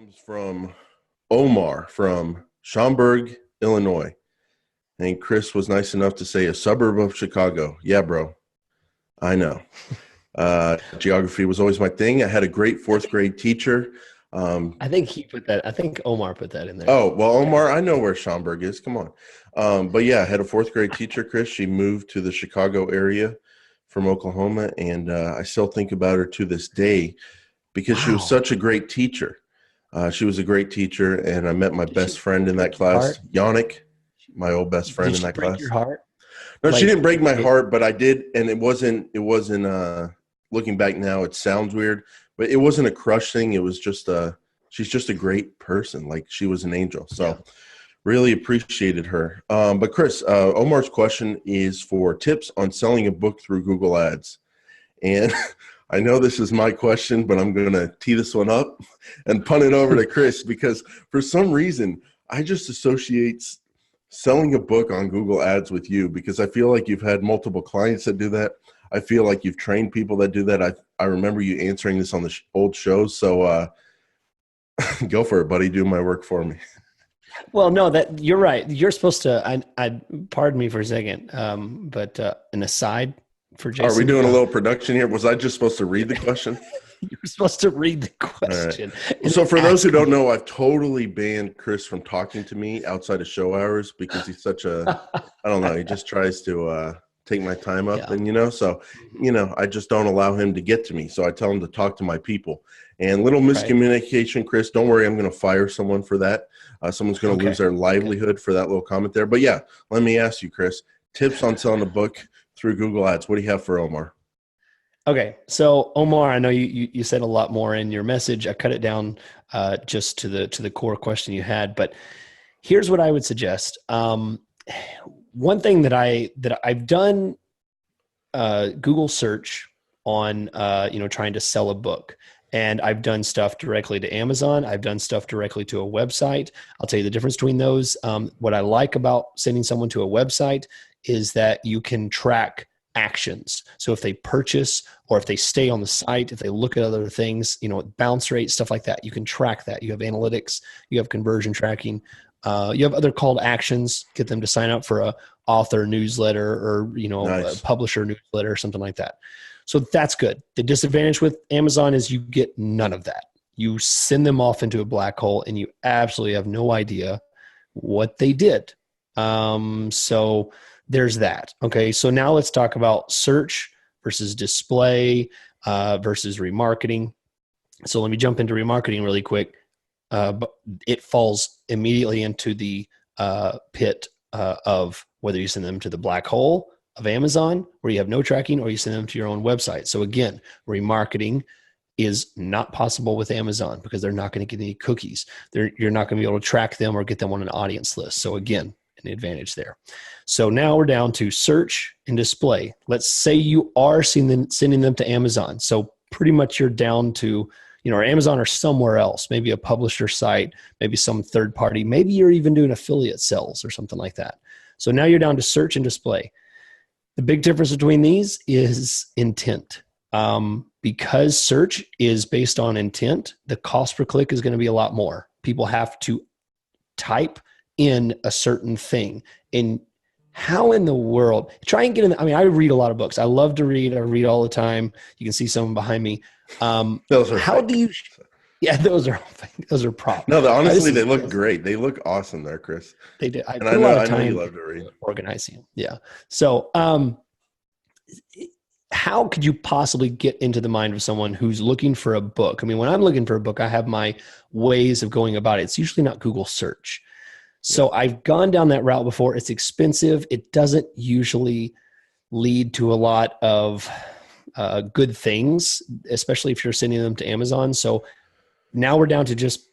comes from Omar from Schaumburg, Illinois. And Chris was nice enough to say a suburb of Chicago. Yeah, bro. I know. Geography was always my thing. I had a great fourth grade teacher. I think he put that. I think Omar put that in there. Oh, well, Omar, I know where Schaumburg is. Come on. But yeah, I had a fourth grade teacher, Chris. She moved to the Chicago area from Oklahoma. And I still think about her to this day because she was Wow. such a great teacher. She was a great teacher. And I met my Did best she friend in that break your class, heart? Yannick, my old best friend Did in she that break your class. heart? No, she Like, didn't break my it, heart, but I did, and it wasn't looking back now, it sounds weird, but it wasn't a crush thing. It was just she's just a great person. Like she was an angel. yeah. So really appreciated her. But Chris, Omar's question is for tips on selling a book through Google Ads. And I know this is my question, but I'm going to tee this one up and punt it over to Chris because for some reason I just associate selling a book on Google Ads with you because I feel like you've had multiple clients that do that. I feel like you've trained people that do that. I remember you answering this on the old shows. So go for it, buddy. Do my work for me. Well, no, that you're right. You're supposed to. I pardon me for a second, but an aside for Are we Jason. doing a little production here? Was I just supposed to read the question? You're supposed to read the All right. question and So then for those ask who me. don't know, I've totally banned Chris from talking to me outside of show hours because he's such a, I don't know, he just tries to take my time up Yeah. and, so, Mhm. I just don't allow him to get to me. So I tell him to talk to my people and little Right. miscommunication, Chris, don't worry. I'm going to fire someone for that. Someone's going to lose Okay. their Okay. livelihood for that little comment there. But yeah, let me ask you, Chris, tips on selling a book through Google Ads. What do you have for Omar? Okay. So Omar, I know you said a lot more in your message. I cut it down just to the core question you had, but here's what I would suggest. One thing that I've done Google search on trying to sell a book. And I've done stuff directly to Amazon. I've done stuff directly to a website. I'll tell you the difference between those. What I like about sending someone to a website is that you can track actions. So if they purchase or if they stay on the site, if they look at other things, bounce rate, stuff like that, you can track that. You have analytics, you have conversion tracking, you have other called actions, get them to sign up for a author newsletter or, a Nice. publisher newsletter or something like that. So that's good. The disadvantage with Amazon is you get none of that. You send them off into a black hole and you absolutely have no idea what they did. So there's that. Okay. So now let's talk about search versus display versus remarketing. So let me jump into remarketing really quick. But it falls immediately into the pit of whether you send them to the black hole of Amazon where you have no tracking or you send them to your own website. So again, remarketing is not possible with Amazon because they're not going to get any cookies. You're not going to be able to track them or get them on an audience list. So again, an advantage there. So now we're down to search and display. Let's say you are sending them to Amazon. So pretty much you're down to, or Amazon or somewhere else, maybe a publisher site, maybe some third party, maybe you're even doing affiliate sales or something like that. So now you're down to search and display. The big difference between these is intent. Because search is based on intent, the cost per click is going to be a lot more. People have to type in a certain thing. And how in the world, try and get in, I read a lot of books. I love to read. I read all the time. You can see someone behind me. Those are How fake. do you, yeah, those are prop. No, This honestly, is they look real. great. They look awesome there, Chris. They did. I And put a lot of I know you time love to read. into organizing them. Yeah. So, how could you possibly get into the mind of someone who's looking for a book? When I'm looking for a book, I have my ways of going about it. It's usually not Google search. Yeah. So I've gone down that route before. It's expensive. It doesn't usually lead to a lot of good things, especially if you're sending them to Amazon. So now we're down to just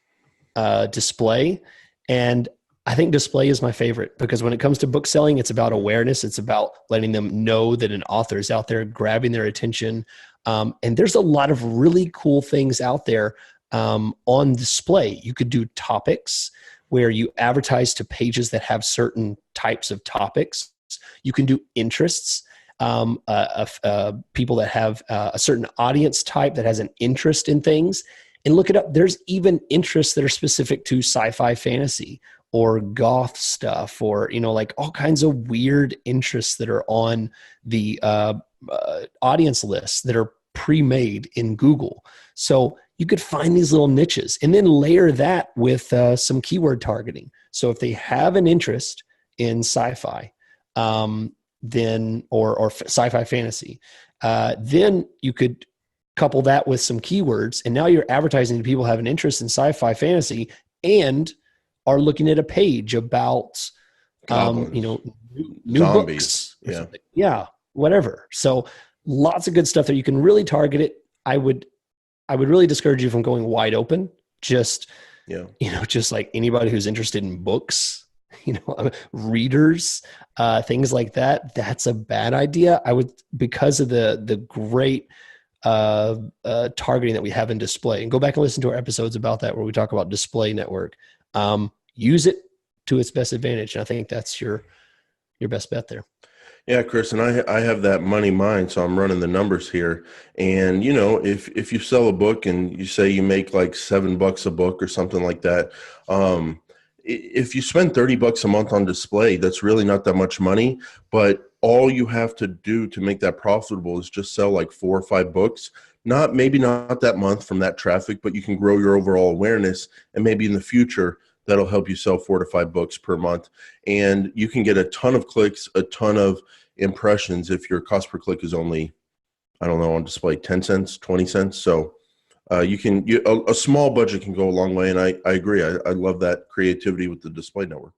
display. And I think display is my favorite because when it comes to book selling, it's about awareness. It's about letting them know that an author is out there, grabbing their attention. And there's a lot of really cool things out there on display. You could do topics where you advertise to pages that have certain types of topics. You can do interests. People that have a certain audience type that has an interest in things. and look it up. There's even interests that are specific to sci-fi fantasy or goth stuff, or, you know, like all kinds of weird interests that are on the audience lists that are pre-made in Google. So you could find these little niches and then layer that with some keyword targeting. So if they have an interest in sci-fi, then or sci-fi fantasy, then you could couple that with some keywords, and now you're advertising to people who have an interest in sci-fi fantasy and are looking at a page about you know, new zombies, books, yeah, whatever. So lots of good stuff that you can really target it. I would really discourage you from going wide open. Just, you know, just like anybody who's interested in books, you know, readers, things like that. That's a bad idea. I would, because of the great targeting that we have in display, and go back and listen to our episodes about that, where we talk about display network. Use it to its best advantage. And I think that's your best bet there. Yeah, Chris, and I have that money mind, so I'm running the numbers here. And, you know, if you sell a book and you say you make like $7 a book or something like that, if you spend $30 a month on display, that's really not that much money. But all you have to do to make that profitable is just sell like 4 or 5 books. Maybe not that month from that traffic, but you can grow your overall awareness, and maybe in the future that'll help you sell 4 to 5 books per month. And you can get a ton of clicks, a ton of impressions if your cost per click is only, I don't know, on display 10 cents, 20 cents. So a small budget can go a long way. And I agree. I love that creativity with the display network.